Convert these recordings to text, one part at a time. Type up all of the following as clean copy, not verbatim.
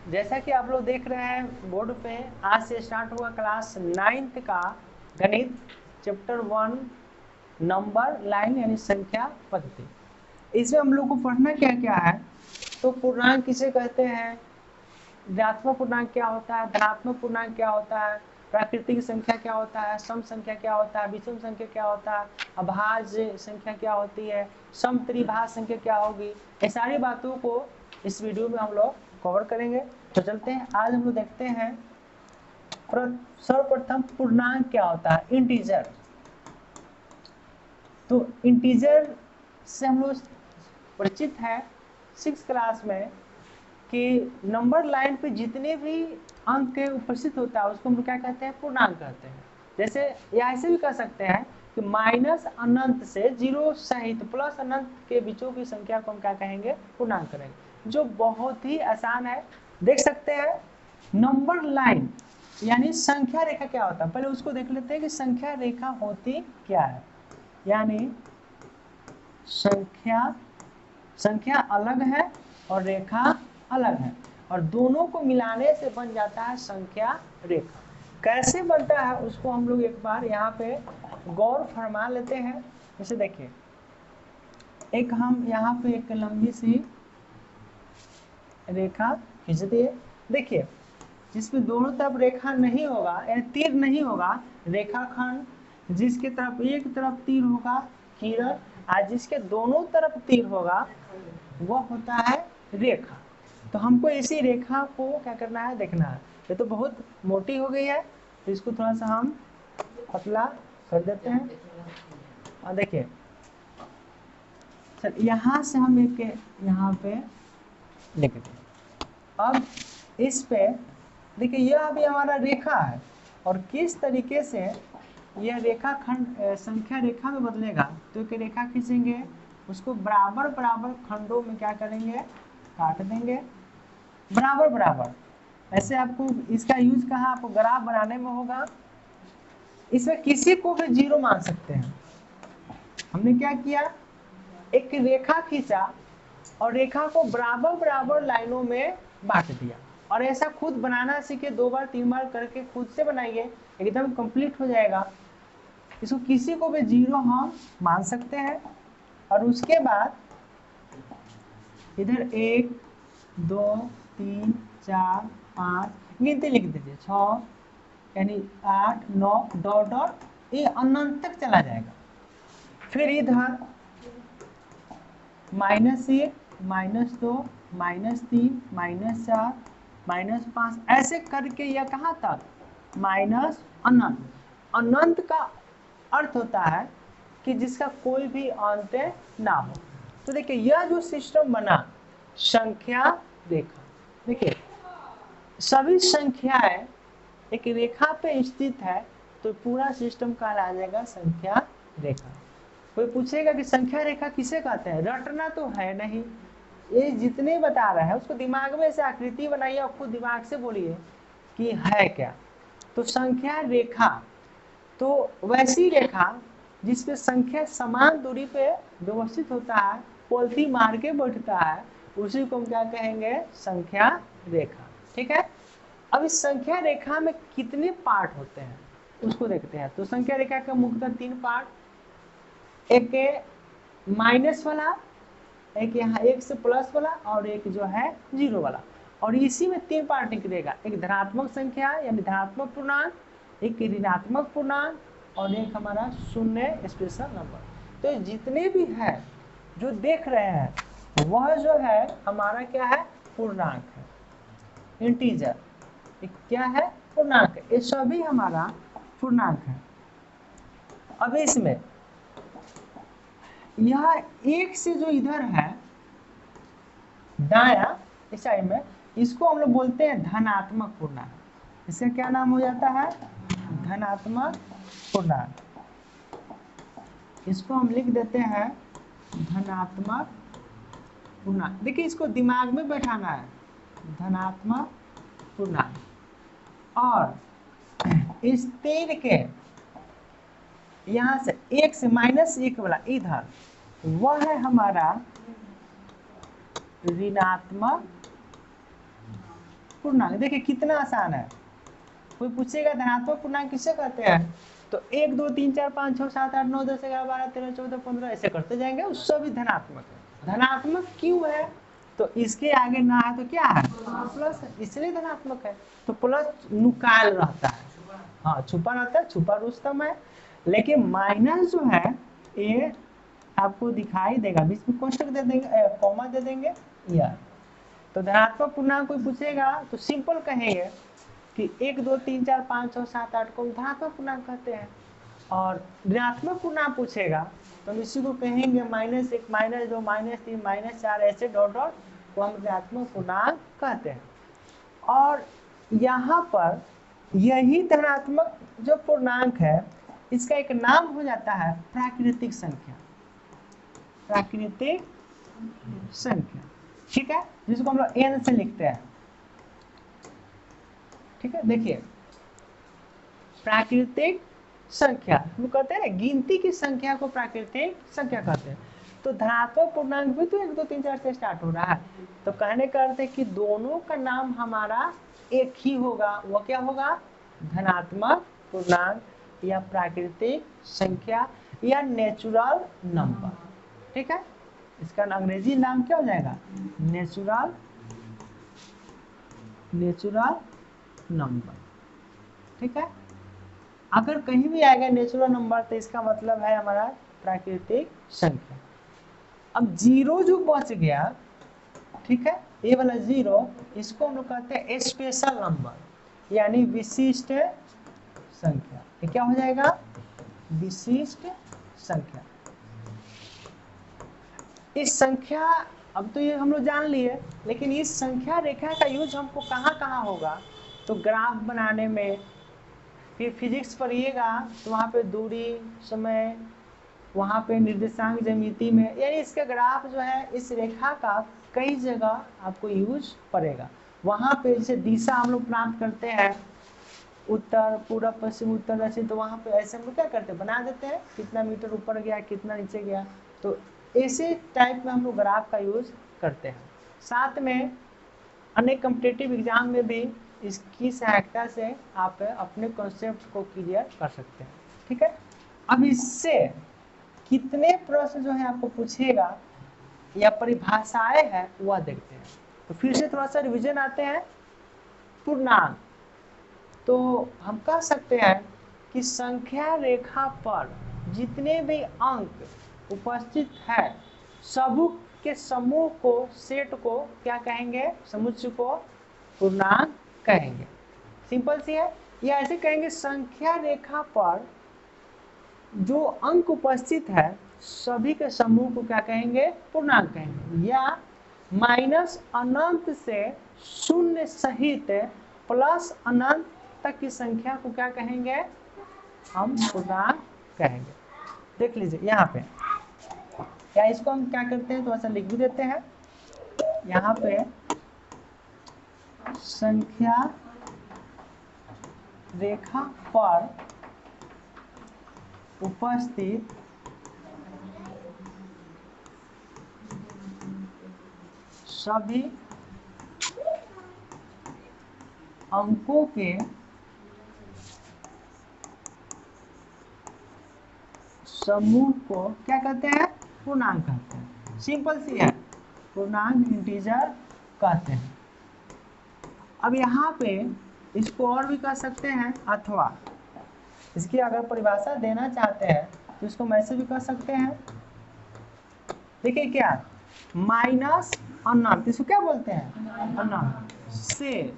जैसा कि आप लोग देख रहे हैं बोर्ड पे, आज से स्टार्ट होगा क्लास 9th का गणित चैप्टर 1 नंबर लाइन यानी संख्या पद्धति। इसमें हम लोग को पढ़ना क्या क्या है, तो पूर्णांक किसे कहते हैं, ऋणात्मक पूर्णांक क्या होता है, धनात्मक पूर्णांक क्या होता है, प्राकृतिक संख्या क्या होता है, सम संख्या क्या होता है, विषम संख्या क्या होता है, अभाज्य संख्या क्या होती है, सम त्रिभाज्य संख्या क्या होगी, ये सारी बातों को इस वीडियो में हम लोग कवर करेंगे। तो चलते हैं, आज हम लोग देखते हैं सर्वप्रथम पूर्णांक क्या होता है, इंटीजर। तो इंटीजर से हम लोग परिचित है 6th क्लास में कि नंबर लाइन पे जितने भी अंक उपस्थित होता है उसको हम क्या कहते हैं, पूर्णांक कहते हैं। जैसे या ऐसे भी कह सकते हैं कि माइनस अनंत से जीरो सहित प्लस अनंत के बीचों की संख्या को हम क्या कहेंगे, पूर्णांक करेंगे, जो बहुत ही आसान है। देख सकते हैं नंबर लाइन यानी संख्या रेखा क्या होता है, पहले उसको देख लेते हैं कि संख्या रेखा होती क्या है। यानी संख्या अलग है और रेखा अलग है, और दोनों को मिलाने से बन जाता है संख्या रेखा। कैसे बनता है उसको हम लोग एक बार यहाँ पे गौर फरमा लेते हैं। जैसे देखिए, एक हम यहाँ पे एक लंबी सी रेखा खींच दिए। देखिए, जिसमें दोनों तरफ रेखा नहीं होगा यानी तीर नहीं होगा, रेखाखंड जिसके तरफ एक तरफ तीर होगा किरण, और जिसके दोनों तरफ तीर होगा वह होता है रेखा। तो हमको इसी रेखा को क्या करना है, देखना है। ये तो बहुत मोटी हो गई है, तो इसको थोड़ा सा हम पतला कर देते हैं। और देखिए सर, यहाँ से हम एक यहाँ पे लिख दें। अब इस पे देखिए, यह अभी हमारा रेखा है, और किस तरीके से यह रेखा खंड संख्या रेखा में बदलेगा। तो एक रेखा खींचेंगे, उसको बराबर बराबर खंडों में क्या करेंगे, काट देंगे बराबर बराबर। ऐसे आपको इसका यूज कहाँ, आपको ग्राफ बनाने में होगा। इसमें किसी को भी जीरो मान सकते हैं। हमने क्या किया, एक रेखा खींचा और रेखा को बराबर बराबर लाइनों में बांट दिया। और ऐसा खुद बनाना सीखे, 2 बार 3 बार करके खुद से बनाइए, एकदम कंप्लीट हो जाएगा। इसको किसी को भी जीरो हम मान सकते हैं। और उसके बाद इधर 1 2 3 4 5 गिनती लिख दीजिए, 6 यानी 8 9 डॉट डॉट, ये अनंत तक चला जाएगा। फिर इधर -1 -2 -3 -4 -5 ऐसे करके यह कहाँ तक, माइनस अनंत। अनंत का अर्थ होता है कि जिसका कोई भी अंत ना हो। तो देखिए, यह जो सिस्टम बना संख्या रेखा, देखिए सभी संख्याएं एक रेखा पे स्थित है, तो पूरा सिस्टम कहला जाएगा संख्या रेखा। कोई पूछेगा कि संख्या रेखा किसे कहते हैं, रटना तो है नहीं, ये जितने बता रहा है उसको दिमाग में से आकृति बनाइए और खुद दिमाग से बोलिए कि है क्या। तो संख्या रेखा तो वैसी रेखा जिसपे संख्या समान दूरी पे व्यवस्थित होता है, पोल्थी मार के बैठता है, उसी को हम क्या कहेंगे, संख्या रेखा। ठीक है। अब इस संख्या रेखा में कितने पार्ट होते हैं उसको देखते हैं। तो संख्या रेखा का मुख्यतः 3 पार्ट, एक माइनस वाला, एक यहाँ 1 से प्लस वाला, और एक जो है जीरो वाला। और इसी में 3 पार्ट निकलेगा, एक धनात्मक संख्या यानी धनात्मक पूर्णांक, एक ऋणात्मक पूर्णांक, और एक हमारा शून्य स्पेशल नंबर। तो जितने भी है जो देख रहे हैं वह जो है हमारा क्या है, पूर्णांक है, इंटीजर। क्या है, पूर्णांक। ये सभी हमारा पूर्णांक है। अब इसमें यह एक से जो इधर है दाया इस साइड में, इसको हम लोग बोलते हैं धनात्मक पूर्णांक। इसका क्या नाम हो जाता है, धनात्मक पूर्णांक। इसको हम लिख देते हैं धनात्मक पूर्णांक। देखिए, इसको दिमाग में बैठाना है, धनात्मक पूर्णांक। और इस तीर के यहाँ से 1 से -1 वाला इधर, वह है हमारा ऋणात्मक पूर्णांक। देखिए कितना आसान है। कोई पूछेगा धनात्मक पूर्णांक किसे कहते हैं, तो 1 2 3 4 5 6 7 8 9 10 11 12 13 14 15 ऐसे करते जाएंगे, वो सभी धनात्मक है। धनात्मक क्यों है, तो इसके आगे ना है तो क्या है, प्लस है, इसलिए धनात्मक है। तो प्लस नुकाल रहता है, हाँ छुपा रहता है, छुपा रुस्तम है। लेकिन माइनस जो है ये आपको दिखाई देगा, बीच में कोष्टक दे देंगे, कॉमा दे देंगे या। तो धनात्मक पूर्णांक कोई पूछेगा तो सिंपल कहेंगे कि 1 2 3 4 5 6 7 8 को धनात्मक पूर्णांक कहते हैं। और ऋणात्मक पूर्णांक पूछेगा तो हम इसी को कहेंगे -1 -2 -3 -4 ऐसे डॉट डॉट को हम ऋणात्मक पूर्णांक कहते हैं। और यहाँ पर यही धनात्मक जो पूर्णांक है इसका एक नाम हो जाता है प्राकृतिक संख्या, प्राकृतिक संख्या, ठीक है, जिसको हम लोग n से लिखते हैं। ठीक है, देखिए प्राकृतिक संख्या हम कहते हैं ना, गिनती की संख्या को प्राकृतिक संख्या कहते हैं। तो धनात्मक पूर्णांक भी तो 1 2 3 4 से स्टार्ट हो रहा है, तो कहने का अर्थ है कि दोनों का नाम हमारा एक ही होगा। वो क्या होगा, धनात्मक पूर्णांक या प्राकृतिक संख्या या नेचुरल नंबर। ठीक है, इसका अंग्रेजी नाम क्या हो जाएगा, नेचुरल नंबर। ठीक है, अगर कहीं भी आएगा नेचुरल नंबर तो इसका मतलब है हमारा प्राकृतिक संख्या। अब जीरो जो बच गया, ठीक है, ये वाला जीरो, इसको हम लोग कहते हैं स्पेशल नंबर यानी विशिष्ट संख्या। ये क्या हो जाएगा, विशिष्ट संख्या। इस संख्या, अब तो ये हम लोग जान लिए, लेकिन इस संख्या रेखा का यूज हमको कहाँ कहाँ होगा, तो ग्राफ बनाने में, फिर फिजिक्स पढ़िएगा तो वहाँ पे दूरी समय, वहाँ पे निर्देशांक ज्यामिति में, यानी इसका ग्राफ जो है इस रेखा का कई जगह आपको यूज पड़ेगा। वहाँ पे जैसे दिशा हम लोग प्राप्त करते हैं, उत्तर पूर्व पश्चिम उत्तर दक्षिण, तो वहाँ पे ऐसे हम लोग क्या करते हैं, बना देते हैं कितना मीटर ऊपर गया कितना नीचे गया। तो ऐसे टाइप में हम लोग ग्राफ का यूज करते हैं। साथ में अनेक कॉम्पिटिटिव एग्जाम में भी इसकी सहायता से आप अपने कॉन्सेप्ट को क्लियर कर सकते हैं। ठीक है, अब इससे कितने प्रश्न जो है आपको पूछेगा या परिभाषाएं हैं वह देखते हैं। तो फिर से थोड़ा सा रिवीजन आते हैं। पूर्णांक, तो हम कह सकते हैं कि संख्या रेखा पर जितने भी अंक उपस्थित है सबू के समूह को, सेट को क्या कहेंगे, समुच्चय को पूर्णांक कहेंगे। सिंपल सी है। या ऐसे कहेंगे संख्या रेखा पर जो अंक उपस्थित है सभी के समूह को क्या कहेंगे, पूर्णांक कहेंगे। या माइनस अनंत से शून्य सहित प्लस अनंत तक की संख्या को क्या कहेंगे, हम पूर्णांक कहेंगे। देख लीजिए यहाँ पे, या इसको हम क्या करते हैं, थोड़ा सा लिख भी देते हैं। यहाँ पे संख्या रेखा पर उपस्थित सभी अंकों के समूह को क्या कहते हैं, पूर्णांक कहते हैं। सिंपल सी है, पूर्णांक इंटीजर कहते हैं। अब यहाँ पे इसको और भी कह सकते हैं, अथवा इसकी अगर परिभाषा देना चाहते हैं तो इसको मैसे भी कह सकते हैं। देखिए क्या, माइनस अनंत, इसको क्या बोलते हैं, अनंत से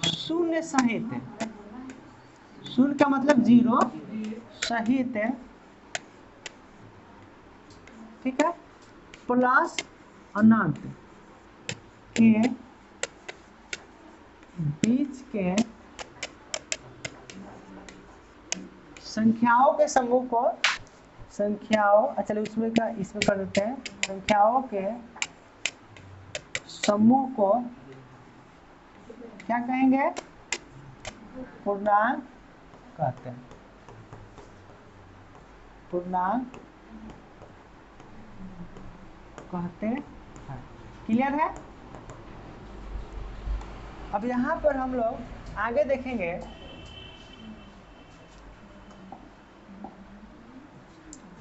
शून्य सहित, शून्य का मतलब जीरो, सहित, ठीक है, प्लस अनंत के बीच के संख्याओं के समूह को, संख्याओं, चलो इसमें कर देते हैं, संख्याओं के समूह को क्या कहेंगे, पूर्णांक कहते हैं। पूर्णांक कहते हैं। क्लियर है। अब यहाँ पर हम लोग आगे देखेंगे,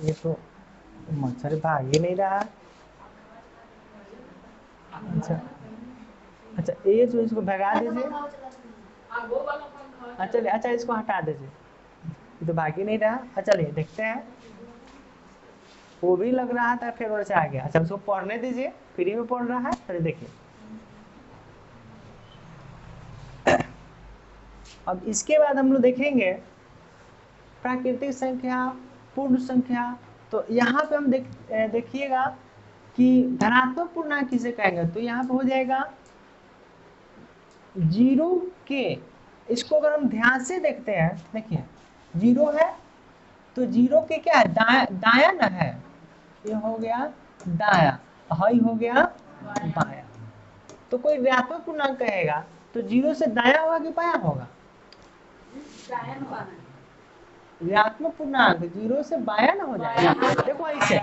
ये तो मच्छर भाग ही नहीं रहा। अच्छा ये जो इसको भगा दीजिए। चलिए, अच्छा इसको हटा दीजिए, ये तो भाग ही नहीं रहा। चलिए देखते हैं, वो भी लग रहा था फिर वैसे आ गया। अच्छा उसको पढ़ने दीजिए, फ्री में पढ़ रहा है। चलिए देखिए, अब इसके बाद हम लोग देखेंगे प्राकृतिक संख्या, पूर्ण संख्या। तो यहाँ पे हम देखिएगा कि धनात्मक पूर्णांक किसे कहेंगे, तो यहाँ पे हो जाएगा 0 के। इसको अगर हम ध्यान से देखते हैं, देखिए 0 है तो 0 के क्या है, दाया ना है, ये हो गया दाया, हाई हो गया बाया। तो कोई ऋणात्मक पूर्णांक कहेगा तो 0 से दाया होगा कि बाया होगा, ऋणात्मक पूर्णांक 0 से बाया ना हो जाएगा। देखो ऐसे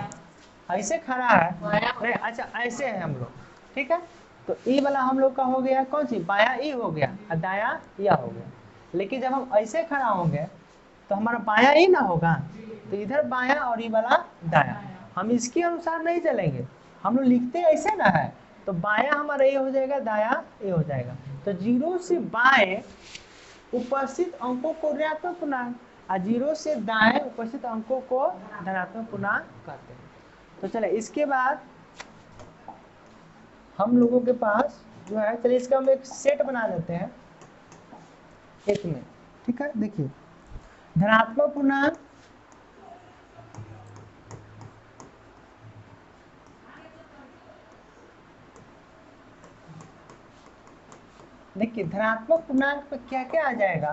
ऐसे खड़ा है नहीं, अच्छा ऐसे है हम लोग, ठीक है। तो ई वाला हम लोग का हो गया कौन सी, बाया ई हो गया और दाया या हो गया। लेकिन जब हम ऐसे खड़ा होंगे तो हमारा बाया ई ना होगा, तो इधर बाया और ई वाला दाया। हम इसके अनुसार नहीं चलेंगे, हम लोग लिखते ऐसे ना है, तो बाया हमारा ए हो जाएगा, दाया ए हो जाएगा। तो 0 से बाएं उपस्थित अंकों को ऋणात्मक पूर्णांक और 0 से दाएं उपस्थित अंकों को धनात्मक पूर्णांक कहते हैं। तो चले इसके बाद हम लोगों के पास जो है, चलिए इसका हम एक सेट बना देते हैं एक में, ठीक है। देखिए धनात्मक पूर्णांक देखिए धनात्मक पूर्णांक पे क्या क्या आ जाएगा,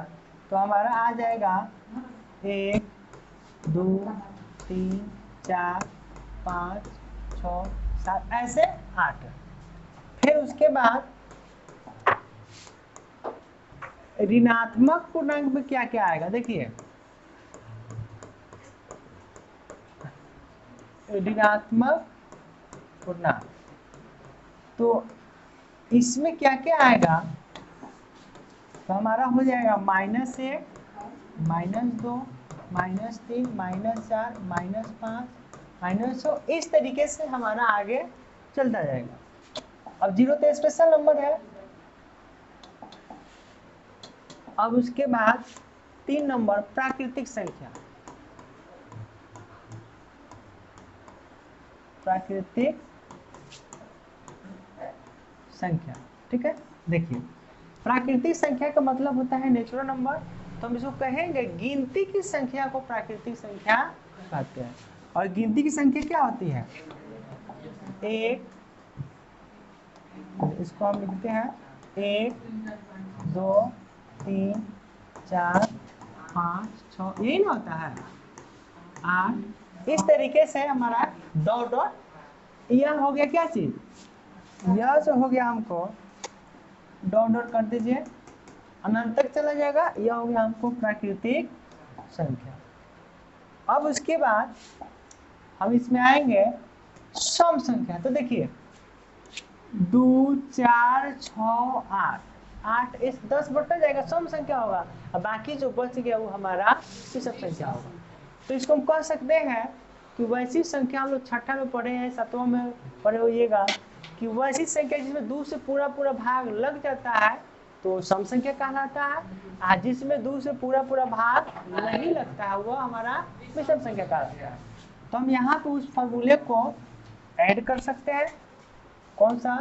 तो हमारा आ जाएगा 1 2 3 4 5 6 7 ऐसे 8। फिर उसके बाद ऋणात्मक पूर्णांक में क्या क्या आएगा, देखिए ऋणात्मक पूर्णांक, तो इसमें क्या क्या आएगा, तो हमारा हो जाएगा -1 -2 -3 -4 -5 -6, इस तरीके से हमारा आगे चलता जाएगा। अब 0 तो स्पेशल नंबर है। अब उसके बाद 3 नंबर प्राकृतिक संख्या, प्राकृतिक संख्या, ठीक है। देखिए प्राकृतिक संख्या का मतलब होता है नेचुरल नंबर, तो हम इसको कहेंगे गिनती की संख्या को प्राकृतिक संख्या कहते हैं। और गिनती की संख्या क्या होती है, 1, इसको हम लिखते हैं 1 2 3 4 5 6, यही ना होता है 8। इस तरीके से हमारा डॉट डॉट, यह हो गया क्या चीज, यह जो हो गया हमको डॉट डॉट कर दीजिए, अनंत तक चला जाएगा, यह हो गया हमको प्राकृतिक संख्या। अब उसके बाद हम इसमें आएंगे सम संख्या। तो देखिए 2 4 6 8 इस 10 बटा जाएगा, सम संख्या होगा, और बाकी जो बच गया वो हमारा विषम संख्या होगा। तो इसको हम कह सकते हैं कि वैसी संख्या, हम लोग छठा में पढ़े हैं, 7वां में पढ़े होइएगा, कि वैसी संख्या जिसमें 2 से पूरा पूरा भाग लग जाता है तो सम संख्या कहलाता है, और जिसमें 2 से पूरा पूरा भाग नहीं लगता है वो हमारा विषम संख्या कहलाता है। तो हम यहाँ पे उस फॉर्मूले को ऐड कर सकते हैं, कौन सा,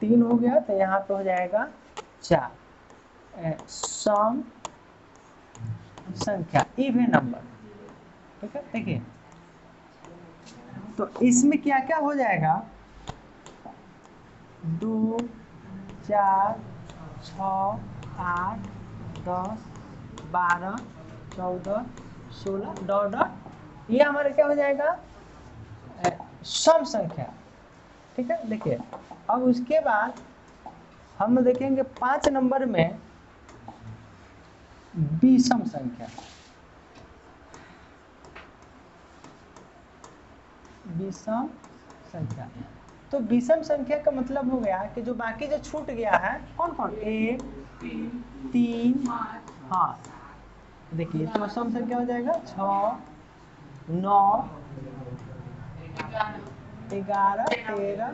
3 हो गया, तो यहाँ पे हो जाएगा 4, सम संख्या इवन नंबर, ठीक है। देखिए तो इसमें क्या क्या हो जाएगा, 2 4 6 8 10 12 14 16 डॉट डॉट, ये हमारा क्या हो जाएगा, सम संख्या, ठीक है। देखिए अब उसके बाद हम देखेंगे 5 नंबर में विषम संख्या, विषम संख्या। तो विषम संख्या का मतलब हो गया कि जो बाकी जो छूट गया है कौन कौन, 1 3, हाँ देखिए तो सम संख्या हो जाएगा 6 9 11 13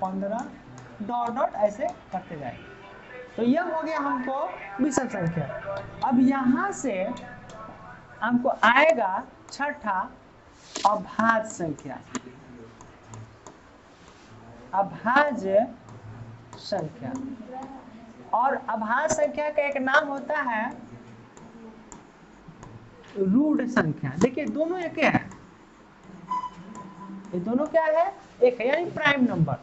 15 डॉट डॉट ऐसे करते जाएंगे। तो यह हो गया हमको विषम संख्या। अब यहाँ से हमको आएगा छठा अभाज्य संख्या। अभाज्य संख्या, और अभाज्य संख्या का एक नाम होता है रूढ़ संख्या। देखिए दोनों एक है, ये दोनों क्या है, एक है, यानी प्राइम नंबर।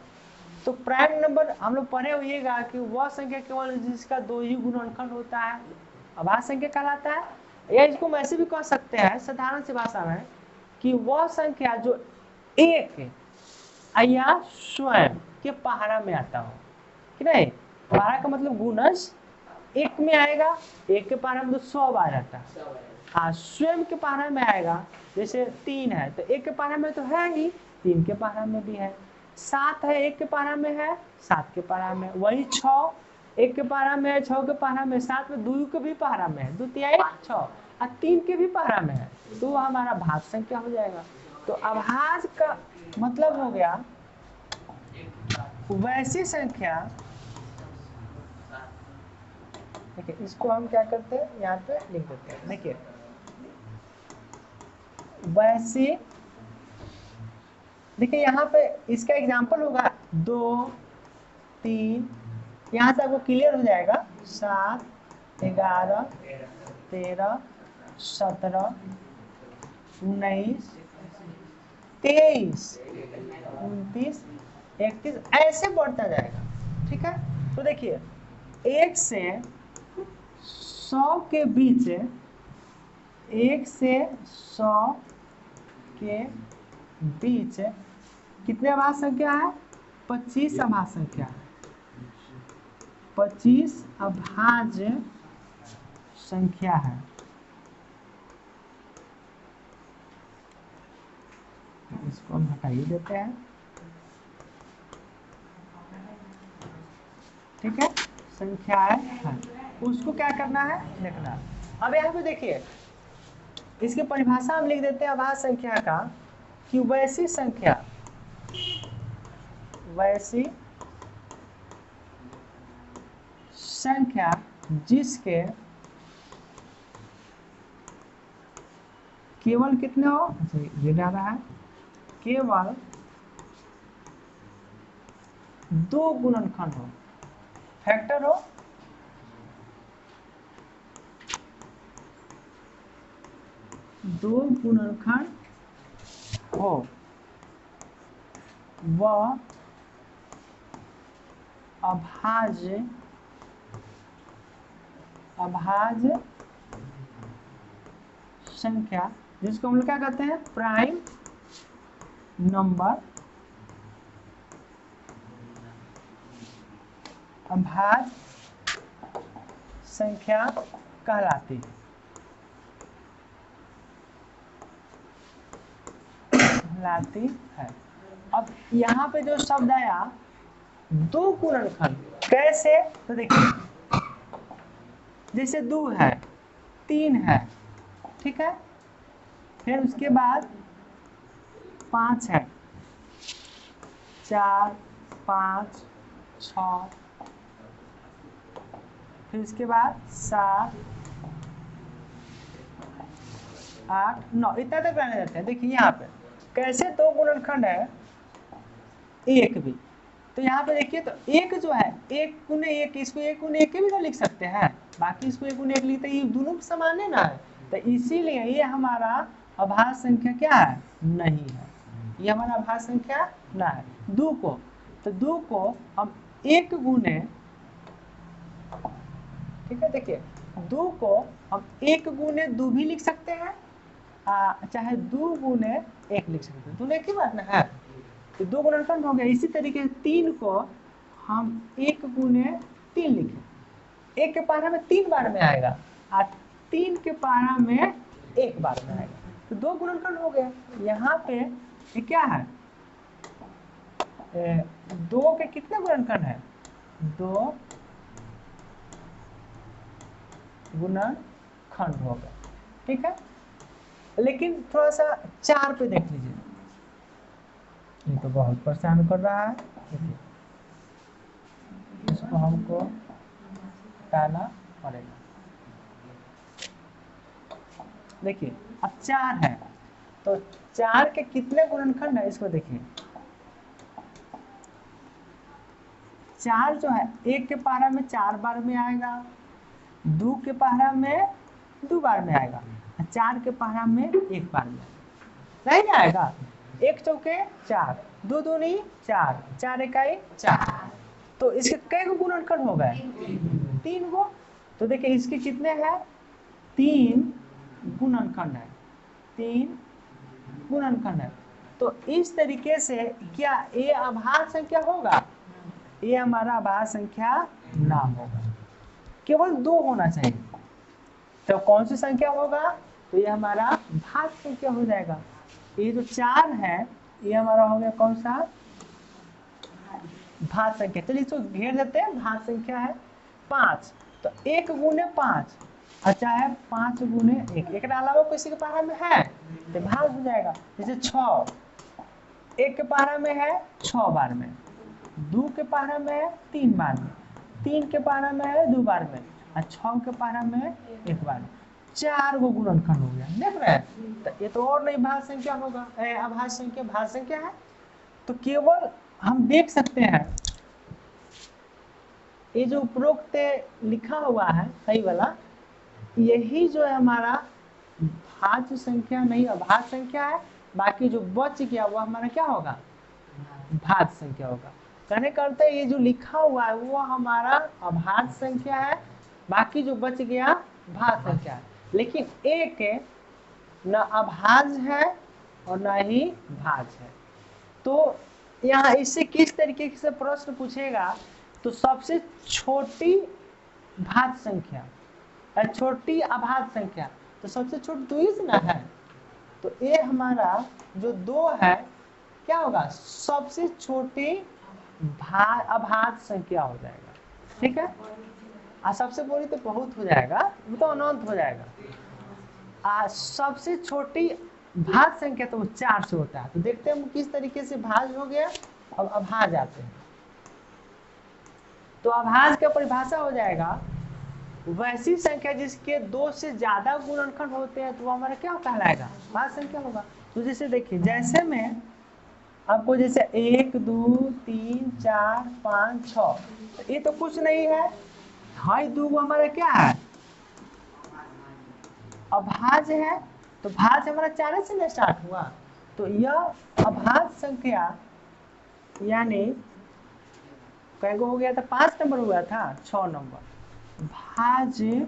तो प्राइम नंबर हम लोग पढ़े होइएगा कि वह संख्या केवल जिसका 2 ही गुणनखंड होता है अभाज्य संख्या कहलाता है। या इसको हम ऐसे भी कह सकते हैं साधारण सी भाषा में कि वह संख्या जो एक या स्वयं के पहाड़ा में आता हो, कि नहीं, पहाड़ा का मतलब गुणज एक में आएगा, एक के पहाड़ा में तो 100 आ जाता है। हाँ, स्वयं के पहाड़ा में आएगा, जैसे 3 है तो एक के पहाड़ा में तो है ही, 3 के पहाड़ा में भी है। 7 है, एक के पहाड़ा में है, 7 के पहाड़ा में। वही 6 एक के पहाड़ा में है, 6 के पहाड़ा में, 7 में 2 के भी पहाड़ा में है, 2 तिहाई 6 और 3 के भी पहाड़ा में है, तो हमारा भाज्य संख्या हो जाएगा। तो अभाज्य का मतलब हो गया वैसी संख्या, देखिए इसको हम क्या करते हैं यहाँ पे लिख देते हैं। देखिए वैसी, देखिए यहाँ पे इसका एग्जांपल होगा 2 3, यहाँ से आपको क्लियर हो जाएगा 7 11 13 17 19 23 29 31 ऐसे बढ़ता जाएगा। ठीक है, तो देखिए 1 से 100 के बीच, 1 से 100 के बीच कितने अभाज्य संख्या है, 25 अभाज्य संख्या है, 25 अभाज्य संख्या है। इसको हम हटा ही देते हैं। ठीक है, संख्या है, उसको क्या करना है लिखना। अब यहाँ पे देखिए इसकी परिभाषा हम लिख देते हैं अभाज्य संख्या का कि वैसी संख्या, वैसी संख्या जिसके केवल कितने हो, ये डाला है, केवल 2 गुणनखंड हो, फैक्टर हो, दो गुणनखंड हो, वह अभाज्य संख्या, जिसको हम लोग क्या कहते हैं प्राइम नंबर, अभाज्य संख्या कहलाती है। अब यहाँ पे जो शब्द आया 2 गुणनखंड, कैसे, तो देखिए जैसे 2 है, 3 है, ठीक है, फिर उसके बाद 5 है, 4 5 6, फिर उसके बाद 7 8 9 इतना तक रहने देते हैं। देखिए यहाँ पे कैसे 2 गुणनखंड है, एक भी, तो यहाँ पे देखिए तो एक जो है 1 गुने 1, इसको 1 गुने 1 भी तो लिख सकते हैं, बाकी इसको 1 गुने 1 लिखते, ये दोनों समान है ना, तो इसीलिए ये हमारा अभाज्य संख्या क्या है, नहीं है, ये हमारा अभाज्य संख्या ना है। 2 को, तो 2 को हम 1 गुने, ठीक है, देखिए 2 को हम 1 गुने 2 भी लिख सकते हैं, चाहे 2 गुने 1 लिख सकते हैं, दोनों एक ही बात ना है, तो 2 गुणनखंड हो गया। इसी तरीके से 3 को हम 1 गुने 3 लिखें, 1 के पहाड़ा में 3 बार में आएगा और 3 के पहाड़ा में 1 बार में आएगा, तो 2 गुणनखंड हो गया। यहाँ पे ये क्या है, दो के कितने गुणनखंड है? 2 गुणनखंड होगा, ठीक है। लेकिन थोड़ा सा 4 पे देख लीजिए, ये तो बहुत परेशान कर रहा है। देखिए इसको हमको हटाना पड़ेगा। देखिए अब 4 है, तो 4 के कितने गुणनखंड है इसको देखिए। 4 जो है 1 के पहाड़ा में 4 बार में आएगा, 2 के पहाड़ा में 2 बार में आएगा, 4 के पहाड़ा में 1 बार में नहीं आएगा। 1 चौके 4, 2 दूनी 4, 4 इकाई 4, तो इसके कई गो गुणनखंड हो गए? 3 गो। तो देखिए इसके कितने हैं? 3 गुणनखंड है, 3 गुणनखंड है। तो इस तरीके से क्या ये अभाज्य संख्या होगा? ये हमारा अभाज्य संख्या ना होगा, केवल 2 होना चाहिए। तो कौन सी संख्या होगा? तो ये हमारा भाज्य संख्या हो जाएगा। ये जो 4 है ये हमारा हो गया कौन सा? भाज्य संख्या। चलिए इसको घेर देते हैं, भाज्य संख्या है 5, तो 1 गुने 5, अच्छा है 5 गुने 1, एक अलावा किसी के पहाड़ा में है तो भाग हो जाएगा। जैसे 6 1 के पहाड़ा में है 6 बार में, 2 के पहाड़ा में है 3 बार में, 3 के पहाड़ा में है 2 बार में, और 6 के पहाड़ा में 1 बार में। 4 गो गुणनखंड हो गया, देख रहे हैं। तो ये तो और नहीं भाज्य संख्या होगा, अभाज्य संख्या भाज्य संख्या है। तो केवल हम देख सकते हैं ये जो उपरोक्त लिखा हुआ है सही वाला, यही जो है हमारा भाज्य संख्या नहीं अभाज्य संख्या है। बाकी जो बच गया वो हमारा क्या होगा? भाज्य संख्या होगा। कहने का अर्थ है ये जो लिखा हुआ है वो हमारा अभाज्य संख्या है, बाकी जो बच गया भाज्य संख्या है। लेकिन एक न अभाज्य है और न ही भाज्य है। तो यहाँ इससे किस तरीके से प्रश्न पूछेगा? तो सबसे छोटी भाज्य संख्या, छोटी अभाज्य संख्या, तो सबसे छोटी 2 ही ना है। तो ये हमारा जो 2 है क्या होगा? सबसे छोटी अभाज्य संख्या हो जाएगा, ठीक है। सबसे बड़ी तो बहुत हो जाएगा, वो तो अनंत हो जाएगा। सबसे छोटी भाज्य संख्या तो 4 से होता है। तो देखते हैं किस तरीके से भाज्य हो गया। अब अभाज्य आते हैं। तो अभाज्य का परिभाषा हो जाएगा वैसी संख्या जिसके 2 से ज्यादा गुणनखंड होते हैं, तो वो हमारा क्या कहलाएगा? भाज्य संख्या होगा। तो जैसे देखिए, जैसे में आपको जैसे 1 2 3 4 5 6, तो ये तो कुछ नहीं है, हाई 2 हमारा क्या है? अभाज्य है। तो भाज्य हमारा 4 से ना स्टार्ट हुआ, तो यह अभाज्य संख्या यानी कई गो हो गया था? 5 नंबर हुआ था, 6 नंबर भाज्य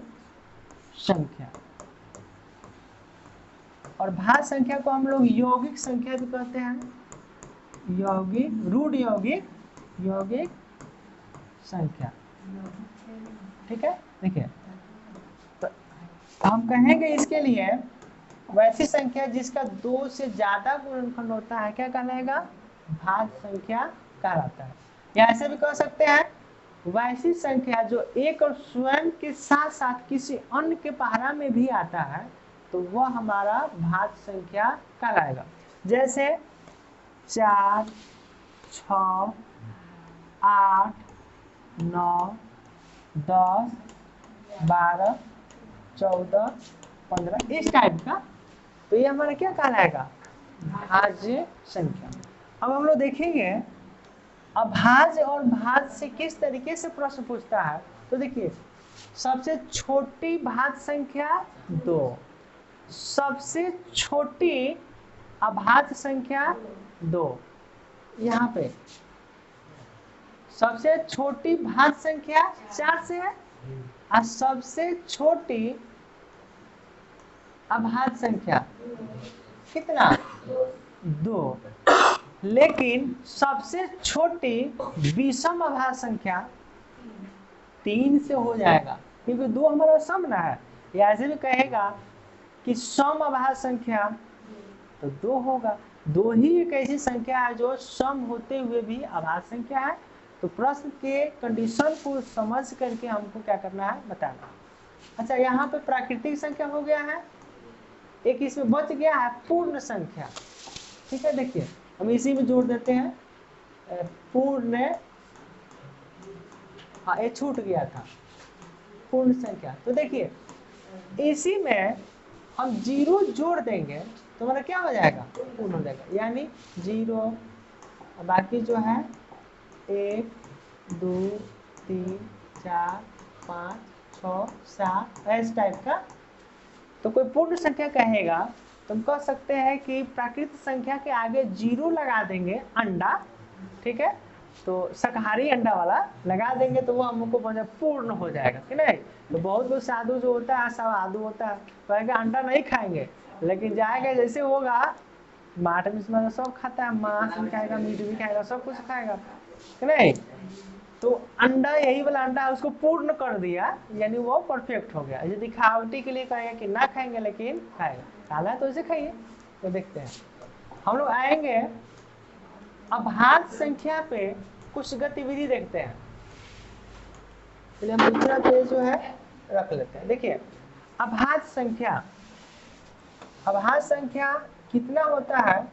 संख्या। और भाज्य संख्या को हम लोग यौगिक संख्या भी कहते हैं, यौगिक, रूढ़ यौगिक, यौगिक संख्या, ठीक है। देखिए तो हम कहेंगे इसके लिए वैसी संख्या जिसका 2 से ज्यादा गुणनखंड होता है क्या कहलाएगा? भाज्य संख्या कहलाता है। या ऐसे भी कह सकते हैं वैसी संख्या जो एक और स्वयं के साथ साथ किसी अन्य के पहाड़ा में भी आता है, तो वह हमारा भाज्य संख्या कहलाएगा। जैसे 4 6 8 9 10 12 14 15 इस टाइप का, तो ये हमारा क्या कहलाएगा? भाज्य संख्या। अब हम लोग देखेंगे अभाज्य और भाज्य से किस तरीके से प्रश्न पूछता है। तो देखिए सबसे छोटी भाज्य संख्या 2, सबसे छोटी अभाज्य संख्या 2, यहाँ पे सबसे छोटी भाज्य संख्या 4 से है और सबसे छोटी अभाज्य संख्या कितना? 2। लेकिन सबसे छोटी विषम अभाज्य संख्या 3 से हो जाएगा, क्योंकि 2 हमारा सम ना है। या ऐसे भी कहेगा कि सम अभाज्य संख्या तो 2 होगा, दो ही एक ऐसी संख्या है जो सम होते हुए भी अभाज्य संख्या है। तो प्रश्न के कंडीशन को समझ करके हमको क्या करना है, बताना। अच्छा, यहाँ पे प्राकृतिक संख्या हो गया है, एक इसमें बच गया है पूर्ण संख्या। ठीक है, देखिए हम इसी में जोड़ देते हैं पूर्ण, हाँ ये छूट गया था पूर्ण संख्या। तो देखिए इसी में हम जीरो जोड़ देंगे तो हमारा क्या हो जाएगा, पूर्ण हो जाएगा। यानी जीरो, बाकी जो है 1 2 3 4 5 6 7 ऐसे टाइप का। तो कोई पूर्ण संख्या कहेगा तो हम कह सकते हैं कि प्राकृतिक संख्या के आगे जीरो लगा देंगे, अंडा, ठीक है, तो शाकाहारी अंडा वाला लगा देंगे तो वो हमको पूर्ण हो जाएगा कि नहीं। तो बहुत कुछ साधु जो होता है, साधु होता है, कहेंगे अंडा नहीं खाएंगे, लेकिन जाएगा जैसे होगा माठ में सब खाता है, मांस भी खाएगा, मीट भी खाएगा, सब कुछ खाएगा कि नहीं। तो अंडा, यही वाला अंडा उसको पूर्ण कर दिया, यानी वो परफेक्ट हो गया। यदि दिखावटी के लिए कहेगा कि ना खाएंगे लेकिन खाएगा, खाना है तो इसे खाइए। तो देखते हैं हम लोग आएंगे अभाज्य संख्या पे कुछ गतिविधि देखते हैं। चलिए हम दूसरा पेज जो है रख लेते हैं। देखिए अभाज्य संख्या, अभाज्य संख्या कितना होता है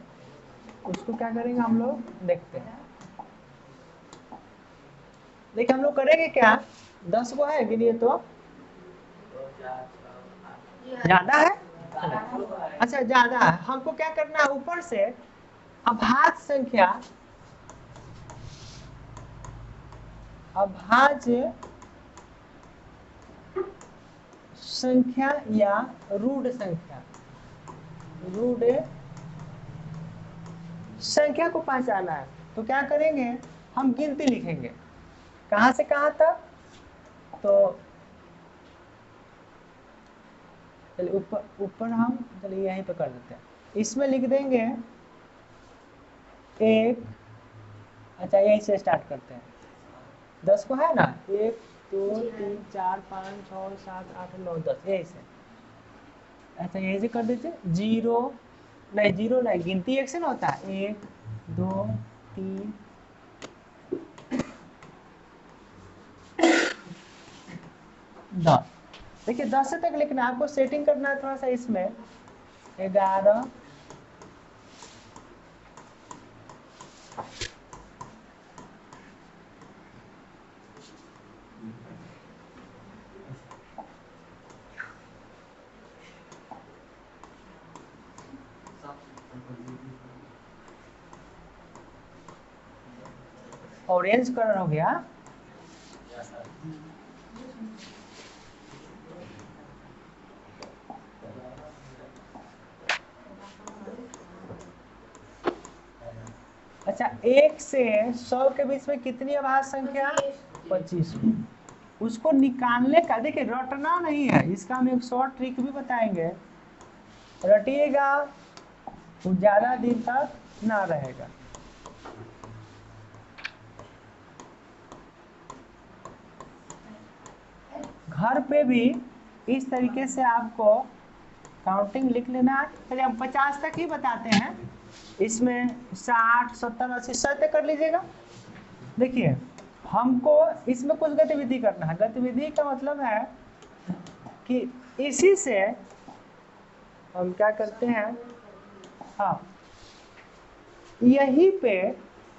उसको क्या करेंगे हम लोग, देखते हैं। देखिए हम लोग करेंगे क्या, 10 को है गिनिए तो ज्यादा है, अच्छा ज्यादा है। हमको क्या करना है, ऊपर से अभाज्य संख्या, अभाज्य संख्या या रूढ़ संख्या, रूढ़ संख्या को पहचाना है। तो क्या करेंगे, हम गिनती लिखेंगे कहां से कहां तक। तो चलिए ऊपर हम चलिए यहीं पे कर देते हैं, इसमें लिख देंगे 1, अच्छा यहीं से स्टार्ट करते हैं। 10 को है ना, 1 2 3 4 5 6 7 8 9 10, यही से, अच्छा यही से कर दीजिए। जीरो नहीं, गिनती एक से ना होता है, 1 2 3 10। देखिए 10 से तक लिखना, आपको सेटिंग करना है थोड़ा सा इसमें, 11 ऑरेंज कलर हो गया। अच्छा 1 से 100 के बीच में कितनी अभाज्य संख्या, 25। उसको निकालने का देखिए रटना नहीं है, इसका हम एक शॉर्ट ट्रिक भी बताएंगे, रटिएगा वो ज्यादा दिन तक ना रहेगा। घर पे भी इस तरीके से आपको काउंटिंग लिख लेना है। चलिए हम 50 तक ही बताते हैं, इसमें 60 70 80 100 तक कर लीजिएगा। देखिए हमको इसमें कुछ गतिविधि करना है। गतिविधि का मतलब है कि इसी से हम क्या करते हैं, हाँ यहीं पे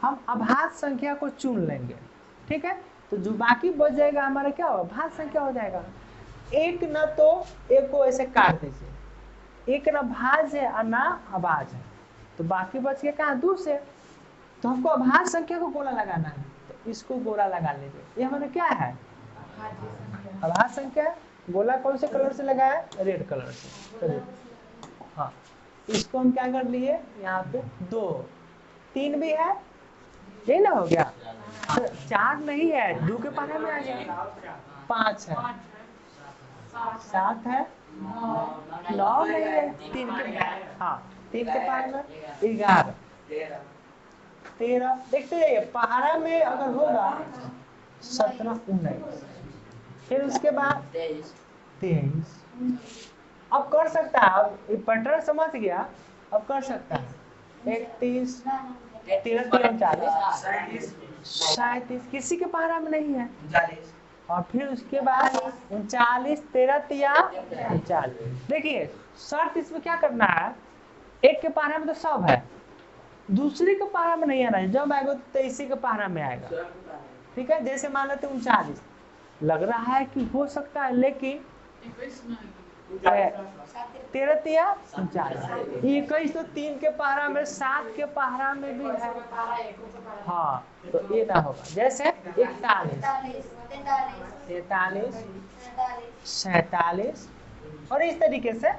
हम अभाज्य संख्या को चुन लेंगे, ठीक है। तो जो बाकी बच जाएगा हमारा क्या होगा, अभाज्य संख्या हो जाएगा। एक न तो एक को ऐसे काट दीजिए, एक न भाज्य है और ना अभाज्य है, तो बाकी बच गया कहाँ, 2 से। तो हमको अभाज्य संख्या को गोला लगाना है, तो इसको गोला लगा लीजिए। ये हमारा क्या है, अभाज्य संख्या। गोला कौन से कलर से लगाया, रेड कलर से। चलिए हाँ, इसको हम क्या कर लिए, यहाँ पे 2 3 भी है, यही ना हो गया। 4 नहीं है, 2 के पाने में आ गया, 5 है, 7 है, 9 नहीं है, 3 के, हाँ 3 के पास में 11 13। देखते जाइए पहाड़ा में अगर होगा 17 19, फिर उसके बाद 23। अब कर सकता है, अब पैटर्न समझ गया, अब कर सकता है। 31, 39, 37, किसी के पारा में नहीं है। और फिर उसके बाद 39, 13, देखिए शर्त इसमें क्या करना है, एक के पारा में तो सब है, दूसरे के पारा में नहीं आना है, जब आएगा तो इसी के पारा में आएगा। ठीक है, जैसे मान लेते 39 लग रहा है कि हो सकता है, लेकिन 13, 39, 21 तो 3 के पहरा में, 7 के पहरा में भी है। हाँ, तो ये ना होगा। जैसे 41, 43, 47 और इस तरीके से